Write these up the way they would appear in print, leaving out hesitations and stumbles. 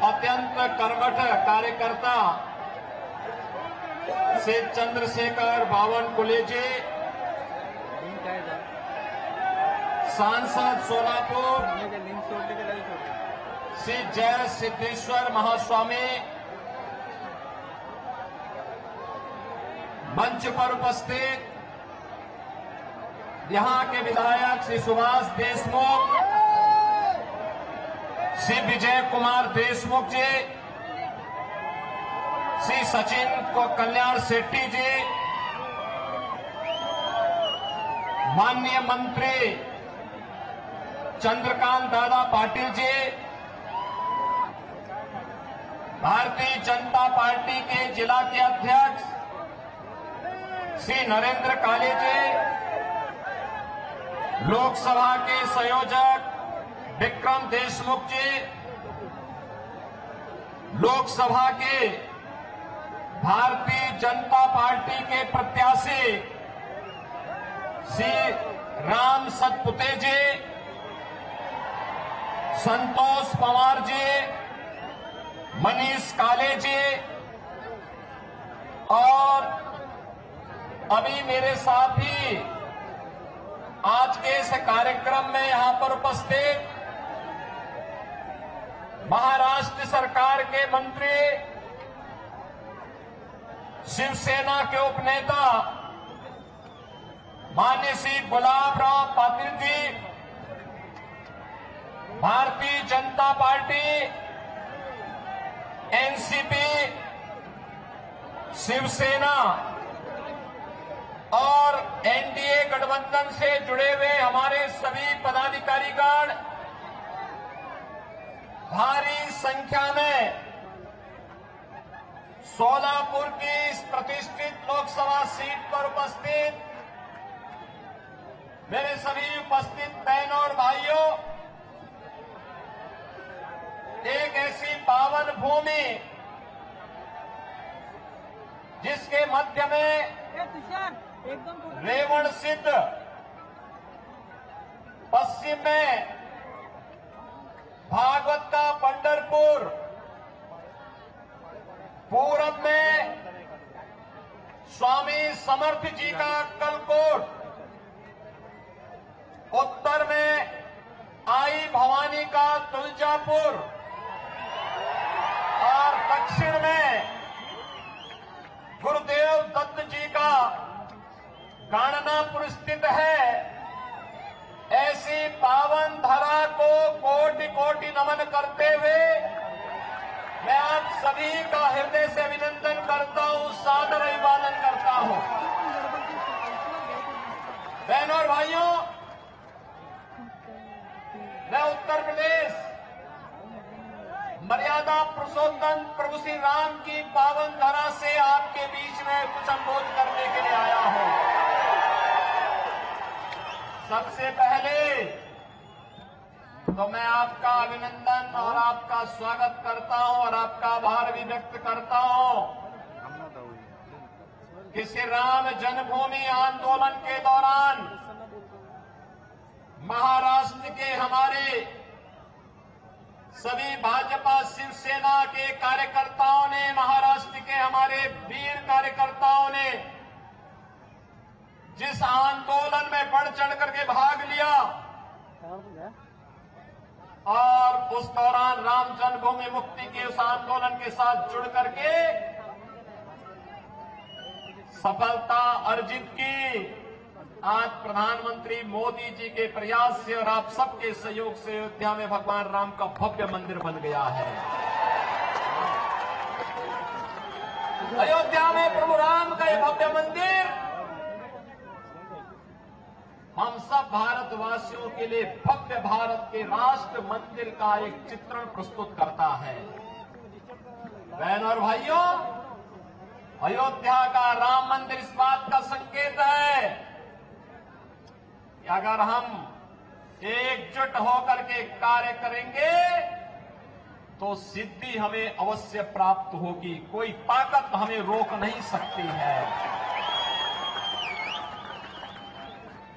अत्यंत कर्मठ कार्यकर्ता श्री चंद्रशेखर बावनकुले जी, सांसद सोलापुर श्री जय सिद्धेश्वर महास्वामी, मंच पर उपस्थित यहां के विधायक श्री सुभाष देशमुख, श्री विजय कुमार देशमुख जी, श्री सचिन कल्याण शेट्टी जी, माननीय मंत्री चंद्रकांत दादा पाटिल जी, भारतीय जनता पार्टी के जिला के अध्यक्ष श्री नरेंद्र काले जी, लोकसभा के संयोजक विक्रम देशमुख जी, लोकसभा के भारतीय जनता पार्टी के प्रत्याशी श्री राम सतपुते जी, संतोष पवार जी, मनीष काले जी और अभी मेरे साथ ही आज के इस कार्यक्रम में यहां पर उपस्थित महाराष्ट्र सरकार के मंत्री, शिवसेना के उपनेता माननीय श्री गुलाबराव पाटिल जी, भारतीय जनता पार्टी, एनसीपी, शिवसेना और एनडीए गठबंधन से जुड़े हुए हमारे सभी पदाधिकारीगण भारी संख्या में सोलापुर की इस प्रतिष्ठित लोकसभा सीट पर उपस्थित मेरे सभी उपस्थित बहनों और भाइयों, एक ऐसी पावन भूमि जिसके मध्य में रेवण सिद्ध, पश्चिम में भागवत का पंढरपुर, पूरब में स्वामी समर्थ जी का अक्कलकोट, उत्तर में आई भवानी का तुलजापुर और दक्षिण में गुरुदेव दत्त जी का गाणनापुर स्थित है। ऐसी पावन धरा को कोटि कोटि नमन करते हुए मैं आप सभी का हृदय से अभिनंदन करता हूं, सादर अभिवादन करता हूं। बहनों और भाइयों, मैं उत्तर प्रदेश मर्यादा पुरुषोत्तम प्रभु श्री राम की पावन धरा से आपके बीच में कुछ संबोध करने के लिए आया हूं। सबसे पहले तो मैं आपका अभिनंदन और आपका स्वागत करता हूं और आपका आभार भी व्यक्त करता हूं कि श्री राम जन्मभूमि आंदोलन के दौरान महाराष्ट्र के हमारे सभी भाजपा शिवसेना के कार्यकर्ताओं ने, महाराष्ट्र के हमारे वीर कार्यकर्ताओं ने जिस आंदोलन में बढ़ चढ़ करके भाग लिया और उस दौरान राम जन्मभूमि मुक्ति के उस आंदोलन के साथ जुड़ करके सफलता अर्जित की, आज प्रधानमंत्री मोदी जी के प्रयास से और आप सबके सहयोग से अयोध्या में भगवान राम का भव्य मंदिर बन गया है। अयोध्या में प्रभु राम का यह भव्य मंदिर हम सब भारतवासियों के लिए भव्य भारत के राष्ट्र मंदिर का एक चित्रण प्रस्तुत करता है। बहनों और भाइयों, अयोध्या का राम मंदिर इस बात का संकेत है कि अगर हम एकजुट होकर के कार्य करेंगे तो सिद्धि हमें अवश्य प्राप्त होगी, कोई ताकत हमें रोक नहीं सकती है।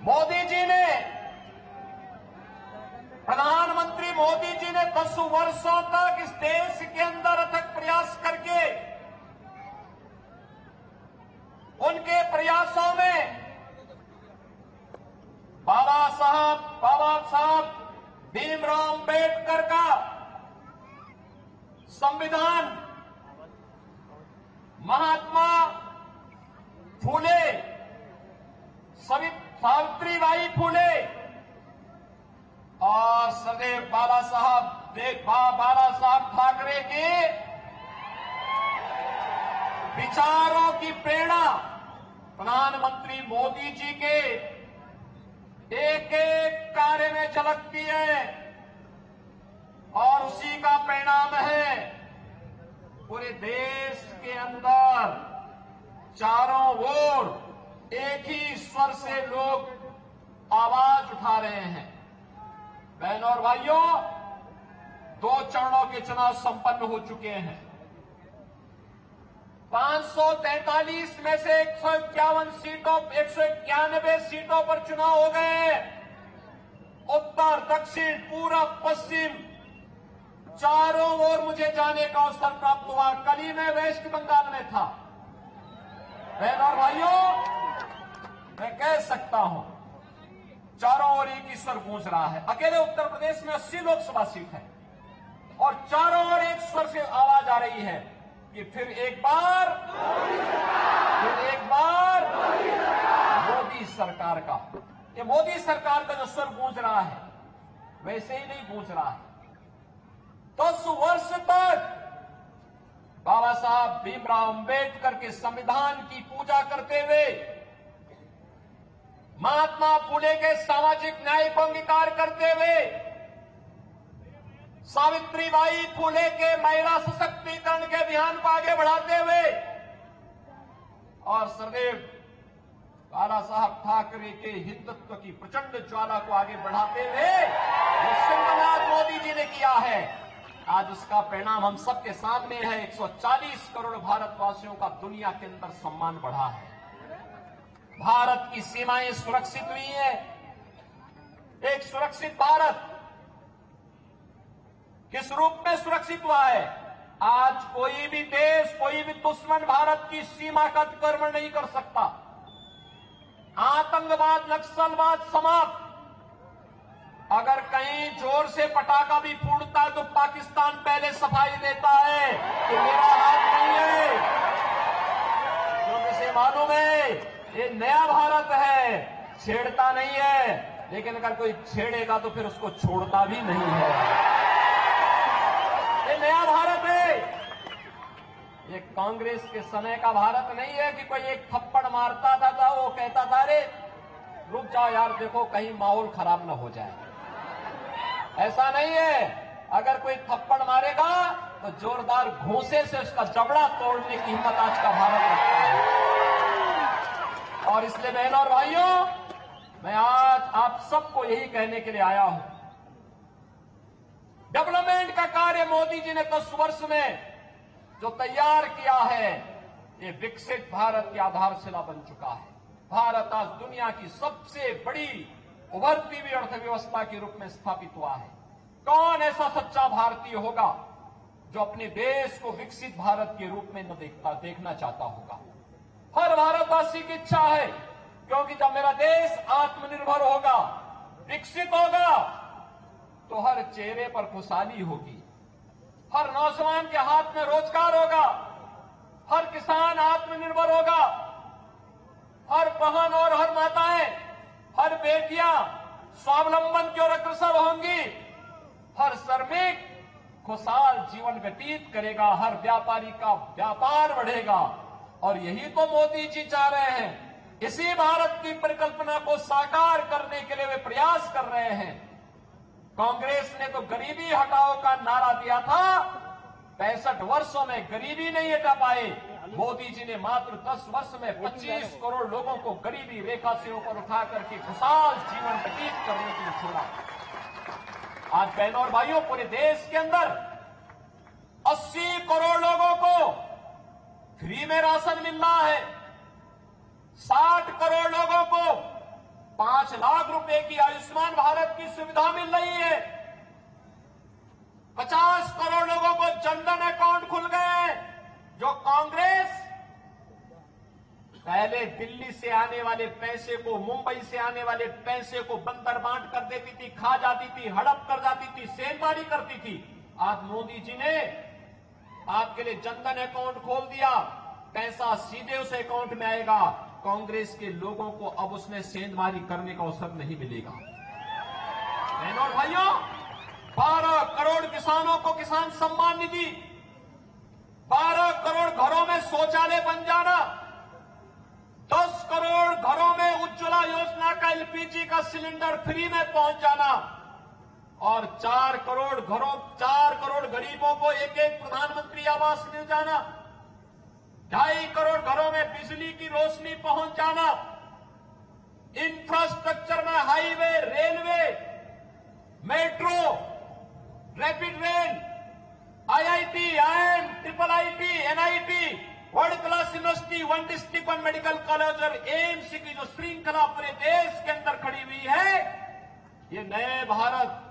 मोदी जी ने, प्रधानमंत्री मोदी जी ने 10 वर्षों तक इस देश के अंदर अथक प्रयास करके उनके प्रयासों में बाबा साहब भीमराव अम्बेडकर का संविधान, महात्मा फूले, सावित्रीबाई फूले और सरदेव बाला साहब ठाकरे के विचारों की प्रेरणा प्रधानमंत्री मोदी जी के एक एक कार्य में झलकती है और उसी का परिणाम है पूरे देश के अंदर चारों ओर एक ही स्वर से लोग आवाज उठा रहे हैं। बहनों और भाइयों, 2 चरणों के चुनाव संपन्न हो चुके हैं। 543 में से 191 सीटों पर चुनाव हो गए। उत्तर, दक्षिण, पूरब, पश्चिम चारों ओर मुझे जाने का अवसर प्राप्त हुआ। कल ही मैं वेस्ट बंगाल में था। बहनों और भाइयों, मैं कह सकता हूं चारों ओर एक ही स्वर गूंज रहा है। अकेले उत्तर प्रदेश में 80 लोकसभा सीट है और चारों ओर एक स्वर से आवाज आ रही है कि फिर एक बार मोदी सरकार का। ये मोदी सरकार का जो स्वर गूंज रहा है वैसे ही नहीं गूंज रहा है। 10 वर्ष तक बाबा साहब भीमराव अम्बेडकर के संविधान की पूजा करते हुए, महात्मा फूले के सामाजिक न्याय को अंगीकार करते हुए, सावित्रीबाई फूले के महिला सशक्तिकरण के अभियान को आगे बढ़ाते हुए और सरदेव बाला साहब ठाकरे के हिंदुत्व की प्रचंड ज्वाला को आगे बढ़ाते हुए जो सिंहनाथ मोदी जी ने किया है, आज उसका परिणाम हम सबके सामने है। 140 करोड़ भारतवासियों का दुनिया के अंदर सम्मान बढ़ा है। भारत की सीमाएं सुरक्षित हुई है। एक सुरक्षित भारत किस रूप में सुरक्षित हुआ है? आज कोई भी देश, कोई भी दुश्मन भारत की सीमा का अतिक्रमण नहीं कर सकता। आतंकवाद, नक्सलवाद समाप्त। अगर कहीं जोर से पटाखा भी फूटता है तो पाकिस्तान पहले सफाई देता है कि मेरा हाथ नहीं है, क्योंकि इसे मालूम है ये नया भारत है, छेड़ता नहीं है। लेकिन अगर कोई छेड़ेगा तो फिर उसको छोड़ता भी नहीं है। ये नया भारत है। ये कांग्रेस के समय का भारत नहीं है कि कोई एक थप्पड़ मारता था वो कहता था अरे रुक जाओ यार, देखो कहीं माहौल खराब न हो जाए। ऐसा नहीं है। अगर कोई थप्पड़ मारेगा तो जोरदार घूंसे से उसका जबड़ा तोड़ने की हिम्मत आज का भारत रखता है। और इसलिए बहनों और भाइयों, मैं आज आप सबको यही कहने के लिए आया हूं, डेवलपमेंट का कार्य मोदी जी ने 10 वर्ष में जो तैयार किया है, ये विकसित भारत की आधारशिला बन चुका है। भारत आज दुनिया की सबसे बड़ी उभरती हुई अर्थव्यवस्था के रूप में स्थापित हुआ है। कौन ऐसा सच्चा भारतीय होगा जो अपने देश को विकसित भारत के रूप में न देखना चाहता होगा? हर भारतवासी की इच्छा है, क्योंकि जब मेरा देश आत्मनिर्भर होगा, विकसित होगा, तो हर चेहरे पर खुशहाली होगी, हर नौजवान के हाथ में रोजगार होगा, हर किसान आत्मनिर्भर होगा, हर बहन और हर माताएं, हर बेटियां स्वावलंबन की ओर अग्रसर होंगी, हर श्रमिक खुशहाल जीवन व्यतीत करेगा, हर व्यापारी का व्यापार बढ़ेगा। और यही तो मोदी जी चाह रहे हैं। इसी भारत की परिकल्पना को साकार करने के लिए वे प्रयास कर रहे हैं। कांग्रेस ने तो गरीबी हटाओ का नारा दिया था, 65 वर्षों में गरीबी नहीं हटा पाए। मोदी जी ने मात्र 10 वर्ष में 25 करोड़ लोगों को गरीबी रेखा से ऊपर उठा करके खुशहाल जीवन व्यतीत करने के लिए छोड़ा। आज बहनों और भाइयों, पूरे देश के अंदर 80 करोड़ लोगों को फ्री में राशन मिल रहा है। 60 करोड़ लोगों को 5 लाख रुपए की आयुष्मान भारत की सुविधा मिल रही है। 50 करोड़ लोगों को जनधन पहले दिल्ली से आने वाले पैसे को, मुंबई से आने वाले पैसे को बंदर बांट कर देती थी, खा जाती थी, हड़प कर जाती थी, सेंधमारी करती थी। आज मोदी जी ने आपके लिए जनधन अकाउंट खोल दिया, पैसा सीधे उस अकाउंट में आएगा। कांग्रेस के लोगों को अब उसमें सेंधमारी करने का अवसर नहीं मिलेगा। बहनों और भाइयों, 12 करोड़ किसानों को किसान सम्मान निधि, 12 करोड़ घरों में शौचालय बन जाना, 10 करोड़ घरों में उज्ज्वला योजना का एलपीजी का सिलेंडर फ्री में पहुंच जाना और 4 करोड़ गरीबों को एक एक प्रधानमंत्री आवास मिल जाना, 2.5 करोड़ घरों में बिजली की रोशनी पहुंच जाना, इंफ्रास्ट्रक्चर में highway, railway, metro, rapid rail, IIT, IIM, triple IT, NIT, world class university, 1 district 1 medical college और एम्स की जो श्रृंखला पूरे देश के अंदर खड़ी हुई है, ये नए भारत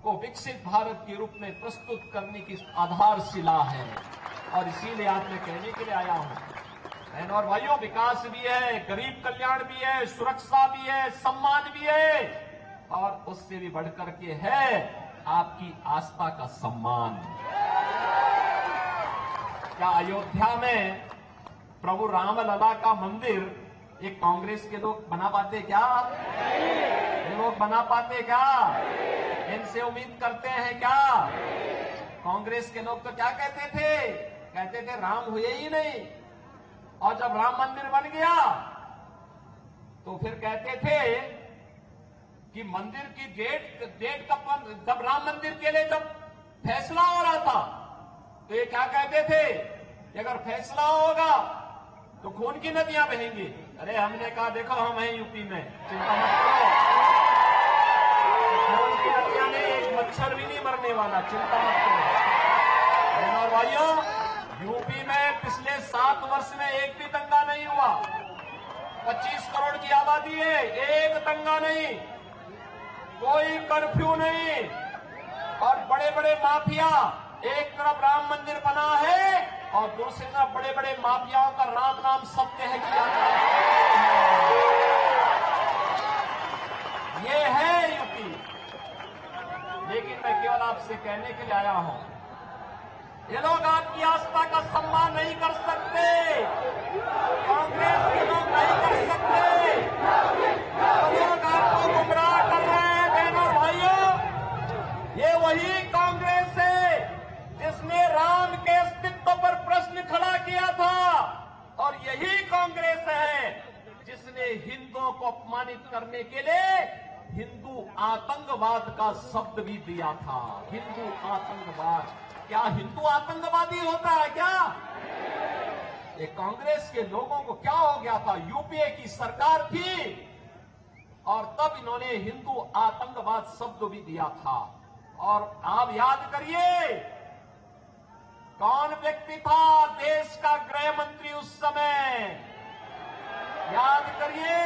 को विकसित भारत के रूप में प्रस्तुत करने की आधारशिला है। और इसीलिए आज मैं कहने के लिए आया हूं, बहनों और भाइयों, विकास भी है, गरीब कल्याण भी है, सुरक्षा भी है, सम्मान भी है और उससे भी बढ़कर के है आपकी आस्था का सम्मान। क्या अयोध्या में प्रभु रामलला का मंदिर ये कांग्रेस के लोग बना पाते क्या? ये लोग बना पाते क्या? इनसे उम्मीद करते हैं क्या? कांग्रेस के लोग तो क्या कहते थे राम हुए ही नहीं, और जब राम मंदिर बन गया तो फिर कहते थे कि मंदिर की डेट कब, जब राम मंदिर के लिए जब फैसला हो रहा था तो ये क्या कहते थे कि अगर फैसला होगा तो खून की नदियां बहेंगी। अरे हमने कहा देखो हम हैं यूपी में, चिंता मत करो, खून की नदियां नहीं, एक मच्छर भी नहीं मरने वाला, चिंता मत करो। और भाइयों, यूपी में पिछले 7 वर्ष में एक भी दंगा नहीं हुआ। 25 करोड़ की आबादी है, एक दंगा नहीं, कोई कर्फ्यू नहीं, और बड़े बड़े माफिया, एक तरफ राम मंदिर बना है और दूसरी तरफ बड़े बड़े माफियाओं का राम नाम सत्य है कि ये है यूपी। लेकिन मैं केवल आपसे कहने के लिए आया हूं, ये लोग आपकी आस्था का सम्मान नहीं कर सकते, कांग्रेस के लोग नहीं कर सकते, तो लोग आपको गुमराह कर रहे हैं। बहनों भाइयों, ये वही कांग्रेस है जिसने राम के अस्तित्व पर प्रश्न खड़ा किया था, और यही कांग्रेस है जिसने हिंदुओं को अपमानित करने के लिए हिंदू आतंकवाद का शब्द भी दिया था। हिंदू आतंकवाद, क्या हिंदू आतंकवादी होता है क्या? ये कांग्रेस के लोगों को क्या हो गया था? यूपीए की सरकार थी और तब इन्होंने हिंदू आतंकवाद शब्द भी दिया था। और आप याद करिए कौन व्यक्ति था देश का गृह मंत्री उस समय, याद करिए।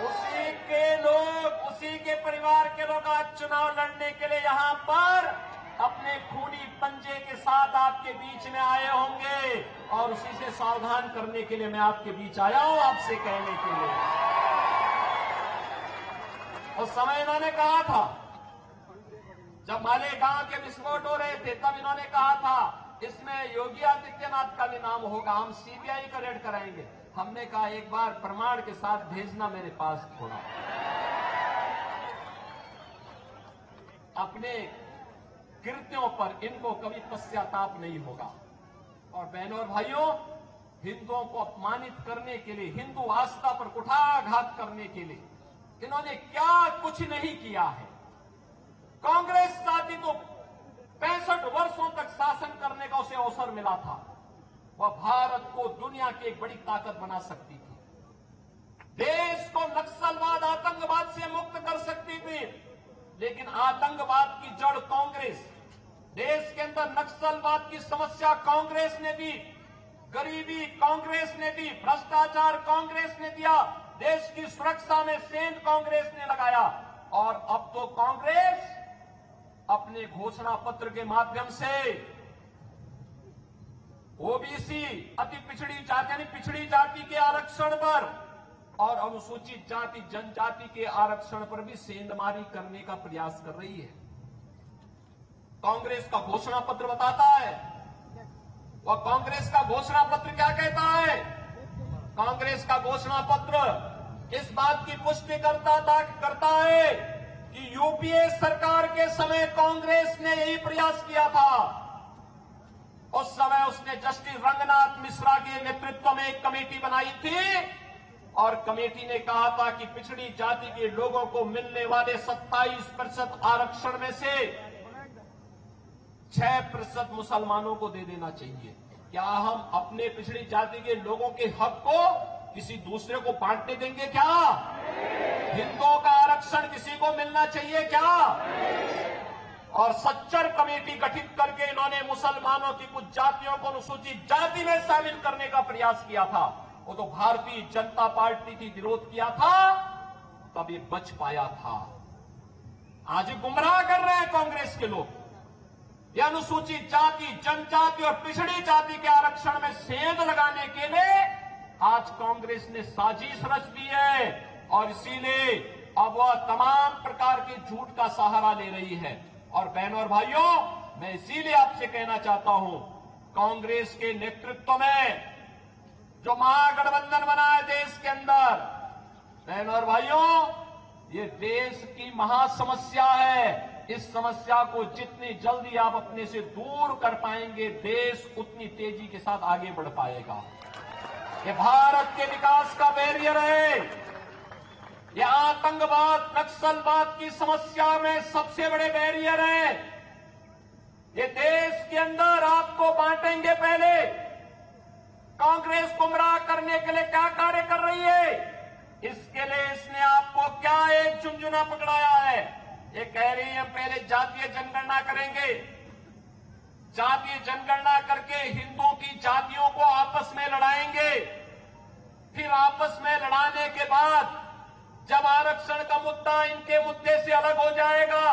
उसी के लोग, उसी के परिवार के लोग आज चुनाव लड़ने के लिए यहां पर अपने खूनी पंजे के साथ आपके बीच में आए होंगे, और उसी से सावधान करने के लिए मैं आपके बीच आया हूं, आपसे कहने के लिए। उस समय इन्होंने कहा था, जब मालेगांव के विस्फोट हो रहे थे, तब इन्होंने कहा था इसमें योगी आदित्यनाथ का भी नाम होगा, हम सीबीआई का रेड कराएंगे। हमने कहा एक बार प्रमाण के साथ भेजना मेरे पास थोड़ा। अपने कृत्यों पर इनको कभी पश्चाताप नहीं होगा। और बहनों और भाइयों, हिंदुओं को अपमानित करने के लिए, हिंदू आस्था पर कुठाराघात करने के लिए इन्होंने क्या कुछ नहीं किया है। कांग्रेस पार्टी तो 65 वर्षों तक शासन करने का उसे अवसर मिला था, वह भारत को दुनिया की एक बड़ी ताकत बना सकती थी, देश को नक्सलवाद, आतंकवाद से मुक्त कर सकती थी। लेकिन आतंकवाद की जड़ कांग्रेस, देश के अंदर नक्सलवाद की समस्या कांग्रेस ने दी, गरीबी कांग्रेस ने दी, भ्रष्टाचार कांग्रेस ने दिया, देश की सुरक्षा में सेंध कांग्रेस ने लगाया। और अब तो कांग्रेस अपने घोषणा पत्र के माध्यम से ओबीसी अति पिछड़ी जाति यानी पिछड़ी जाति के आरक्षण पर और अनुसूचित जाति जनजाति के आरक्षण पर भी सेंधमारी करने का प्रयास कर रही है। कांग्रेस का घोषणा पत्र बताता है, वह कांग्रेस का घोषणा पत्र क्या कहता है? कांग्रेस का घोषणा पत्र इस बात की पुष्टि करता है कि यूपीए सरकार के समय कांग्रेस ने यही प्रयास किया था। उस समय उसने जस्टिस रंगनाथ मिश्रा के नेतृत्व में एक कमेटी बनाई थी और कमेटी ने कहा था कि पिछड़ी जाति के लोगों को मिलने वाले 27% आरक्षण में से 6% मुसलमानों को दे देना चाहिए। क्या हम अपने पिछड़ी जाति के लोगों के हक को किसी दूसरे को बांटने देंगे क्या? हिंदुओं का आरक्षण किसी को मिलना चाहिए क्या? और सच्चर कमेटी गठित करके इन्होंने मुसलमानों की कुछ जातियों को अनुसूचित जाति में शामिल करने का प्रयास किया था। वो तो भारतीय जनता पार्टी की विरोध किया था, तब ये बच पाया था। आज गुमराह कर रहे हैं कांग्रेस के लोग। ये अनुसूचित जाति, जनजाति और पिछड़ी जाति के आरक्षण में सेंध लगाने के लिए आज कांग्रेस ने साजिश रच दी है और इसीलिए अब वह तमाम प्रकार के झूठ का सहारा ले रही है। और बहनों और भाइयों, मैं इसीलिए आपसे कहना चाहता हूं, कांग्रेस के नेतृत्व में जो महागठबंधन बना है देश के अंदर, बहनों और भाइयों, ये देश की महासमस्या है। इस समस्या को जितनी जल्दी आप अपने से दूर कर पाएंगे, देश उतनी तेजी के साथ आगे बढ़ पाएगा। ये भारत के विकास का बैरियर है। ये आतंकवाद, नक्सलवाद की समस्या में सबसे बड़े बैरियर है। ये देश के अंदर आपको बांटेंगे। पहले कांग्रेस गुमराह करने के लिए क्या कार्य कर रही है? इसके लिए इसने आपको क्या एक झुंझुना पकड़ाया है? ये कह रही है हम पहले जातीय जनगणना करेंगे, जातीय जनगणना करके हिंदुओं की जातियों को आपस में लड़ाएंगे, फिर आपस में लड़ाने के बाद जब आरक्षण का मुद्दा इनके मुद्दे से अलग हो जाएगा,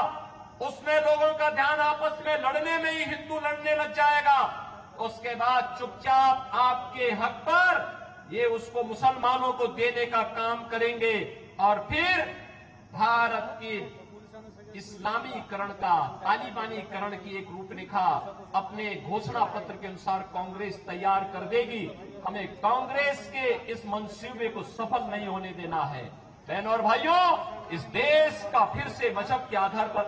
उसमें लोगों का ध्यान आपस में लड़ने में ही हिंदू लड़ने लग जाएगा, उसके बाद चुपचाप आपके हक पर ये उसको मुसलमानों को देने का काम करेंगे और फिर भारत की इस्लामीकरण का, तालिबानीकरण की एक रूपरेखा अपने घोषणा पत्र के अनुसार कांग्रेस तैयार कर देगी। हमें कांग्रेस के इस मंसूबे को सफल नहीं होने देना है। बहनों और भाइयों, इस देश का फिर से मजहब के आधार पर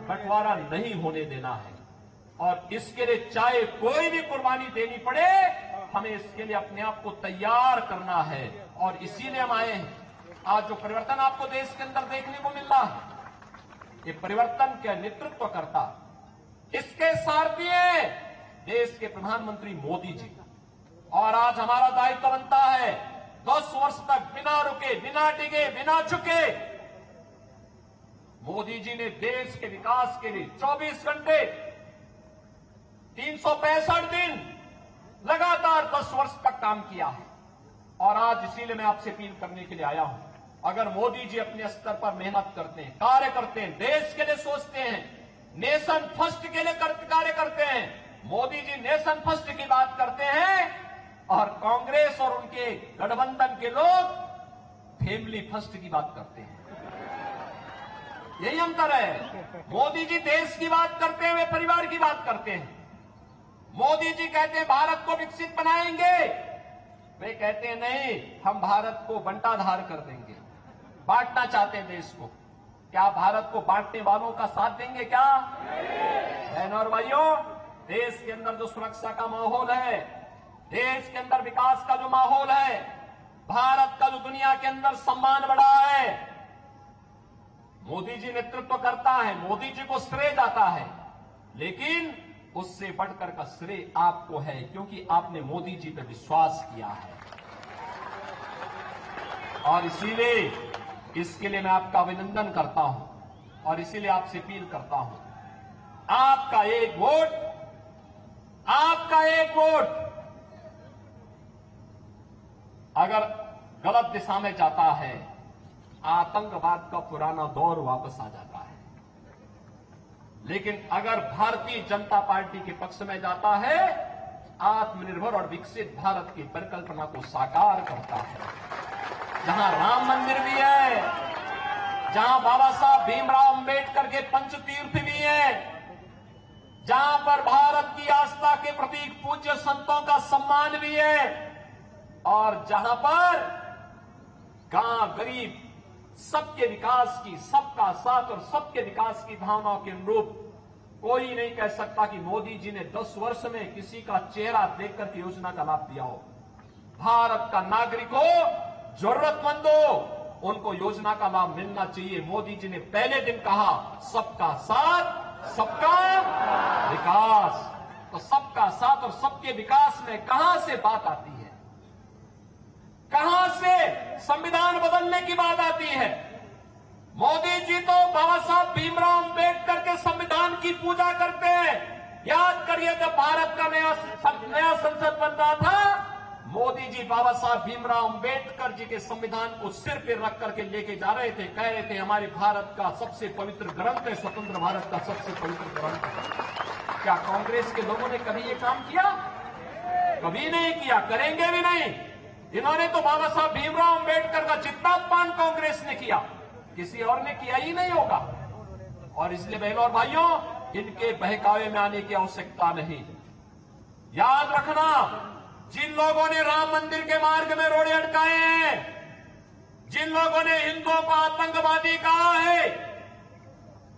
बंटवारा नहीं होने देना है और इसके लिए चाहे कोई भी कुर्बानी देनी पड़े, हमें इसके लिए अपने आप को तैयार करना है और इसीलिए हम आए हैं। आज जो परिवर्तन आपको देश के अंदर देखने को मिल रहा है, ये परिवर्तन का नेतृत्व करता, इसके सारथी हैं देश के प्रधानमंत्री मोदी जी। और आज हमारा दायित्व बनता है 10 वर्ष तक बिना रुके, बिना डिगे, बिना झुके मोदी जी ने देश के विकास के लिए 24 घंटे 365 दिन लगातार 10 वर्ष तक काम किया है। और आज इसीलिए मैं आपसे अपील करने के लिए आया हूं, अगर मोदी जी अपने स्तर पर मेहनत करते हैं, कार्य करते हैं, देश के लिए सोचते हैं, नेशन फर्स्ट के लिए कार्य करते हैं, मोदी जी नेशन फर्स्ट की बात करते हैं और कांग्रेस और उनके गठबंधन के लोग फैमिली फर्स्ट की बात करते हैं। यही अंतर है। मोदी जी देश की बात करते हैं, वे परिवार की बात करते हैं। मोदी जी कहते हैं भारत को विकसित बनाएंगे, वे कहते हैं नहीं, हम भारत को बंटाधार कर देंगे, बांटना चाहते हैं देश को। क्या भारत को बांटने वालों का साथ देंगे क्या? बहनों और भाइयों, देश के अंदर जो सुरक्षा का माहौल है, देश के अंदर विकास का जो माहौल है, भारत का जो दुनिया के अंदर सम्मान बढ़ा है, मोदी जी नेतृत्व करता है, मोदी जी को श्रेय जाता है, लेकिन उससे बढ़कर का श्रेय आपको है क्योंकि आपने मोदी जी पर विश्वास किया है। और इसीलिए इसके लिए मैं आपका अभिनंदन करता हूं और इसीलिए आपसे अपील करता हूं, आपका एक वोट, आपका एक वोट अगर गलत दिशा में जाता है, आतंकवाद का पुराना दौर वापस आ जाता है, लेकिन अगर भारतीय जनता पार्टी के पक्ष में जाता है, आत्मनिर्भर और विकसित भारत की परिकल्पना को साकार करता है। जहां राम मंदिर भी है, जहां बाबा साहब भीमराव अंबेडकर के पंचतीर्थ भी है, जहां पर भारत की आस्था के प्रतीक पूज्य संतों का सम्मान भी है, और जहां पर गांव गरीब सबके विकास की, सबका साथ और सबके विकास की भावनाओं के अनुरूप कोई नहीं कह सकता कि मोदी जी ने 10 वर्ष में किसी का चेहरा देखकर के योजना का लाभ दिया हो। भारत का नागरिक हो, जरूरतमंद हो, उनको योजना का लाभ मिलना चाहिए। मोदी जी ने पहले दिन कहा सबका साथ सबका विकास। तो सबका साथ और सबके विकास में कहां से बात आती है, कहां से संविधान बदलने की बात आती है? मोदी जी तो बाबा साहब भीमराव अंबेडकर के संविधान की पूजा करते हैं। याद करिए, जब भारत का नया संसद बन रहा था, मोदी जी बाबा साहब भीमराव अंबेडकर जी के संविधान को सिर पे रख करके लेके जा रहे थे, कह रहे थे हमारे भारत का सबसे पवित्र ग्रंथ है, स्वतंत्र भारत का सबसे पवित्र ग्रंथ है। क्या कांग्रेस के लोगों ने कभी ये काम किया? कभी नहीं किया, करेंगे भी नहीं। इन्होंने तो बाबा साहब भीमराव अंबेडकर का जितना अपमान कांग्रेस ने किया, किसी और ने किया ही नहीं होगा। और इसलिए बहनों और भाइयों, इनके बहकावे में आने की आवश्यकता नहीं। याद रखना, जिन लोगों ने राम मंदिर के मार्ग में रोड़े अटकाए हैं, जिन लोगों ने हिंदुओं को आतंकवादी कहा है,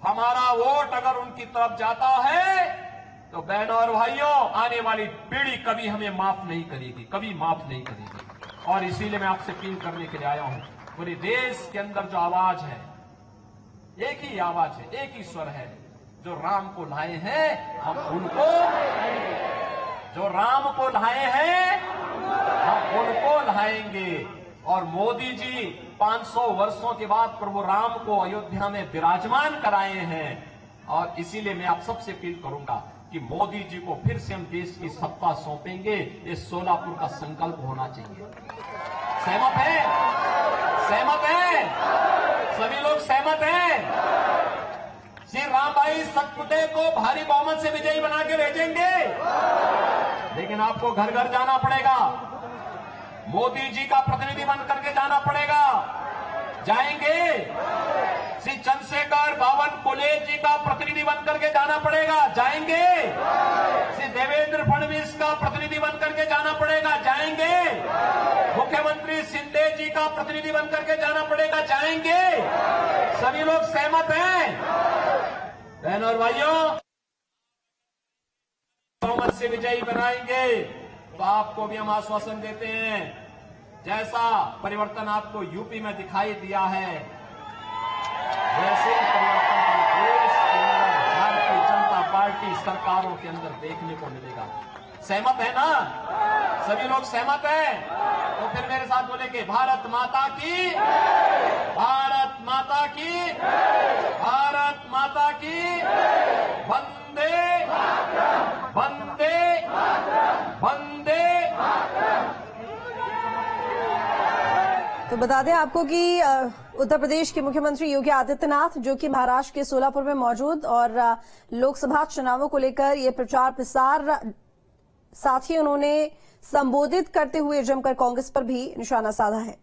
हमारा वोट अगर उनकी तरफ जाता है तो बहनों और भाइयों, आने वाली पीढ़ी कभी हमें माफ नहीं करेगी, कभी माफ नहीं करेगी। और इसीलिए मैं आपसे अपील करने के लिए आया हूं, पूरे देश के अंदर जो आवाज है, एक ही आवाज है, एक ही स्वर है। जो राम को लाए हैं हम उनको, जो राम को लाए हैं हम उनको लाएंगे। और मोदी जी 500 वर्षों के बाद प्रभु राम को अयोध्या में विराजमान कराए हैं। और इसीलिए मैं आप सबसे अपील करूंगा कि मोदी जी को फिर से हम देश की सत्ता सौंपेंगे। ये सोलापुर का संकल्प होना चाहिए। सहमत है? सहमत है? सभी लोग सहमत हैं? श्री राम भाई सतपुते को भारी बहुमत से विजयी बना के भेजेंगे, लेकिन आपको घर घर जाना पड़ेगा, मोदी जी का प्रतिनिधि बन करके जाना पड़ेगा। जाएंगे? श्री चंद्रशेखर बावनकुले जी का प्रतिनिधि बन करके जाना पड़ेगा। जाएंगे? श्री देवेंद्र फडणवीस का प्रतिनिधि बन करके जाना पड़ेगा। जाएंगे? मुख्यमंत्री शिंदे जी का प्रतिनिधि बन करके जाना पड़ेगा। जाएंगे? सभी लोग सहमत हैं? बहनों और भाइयों, बहुमत से विजयी बनाएंगे तो आपको भी हम आश्वासन देते हैं, जैसा परिवर्तन आपको यूपी में दिखाई दिया है, वैसे ही परिवर्तन देश के अंदर भारतीय जनता पार्टी सरकारों के अंदर देखने को मिलेगा। सहमत है ना? सभी लोग सहमत हैं? तो फिर मेरे साथ बोलेंगे, भारत माता की, भारत माता की, भारत माता की, वंदे वंदे वंदे। तो बता दें आपको कि उत्तर प्रदेश के मुख्यमंत्री योगी आदित्यनाथ, जो कि महाराष्ट्र के सोलापुर में मौजूद और लोकसभा चुनावों को लेकर ये प्रचार प्रसार, साथ ही उन्होंने संबोधित करते हुए जमकर कांग्रेस पर भी निशाना साधा है।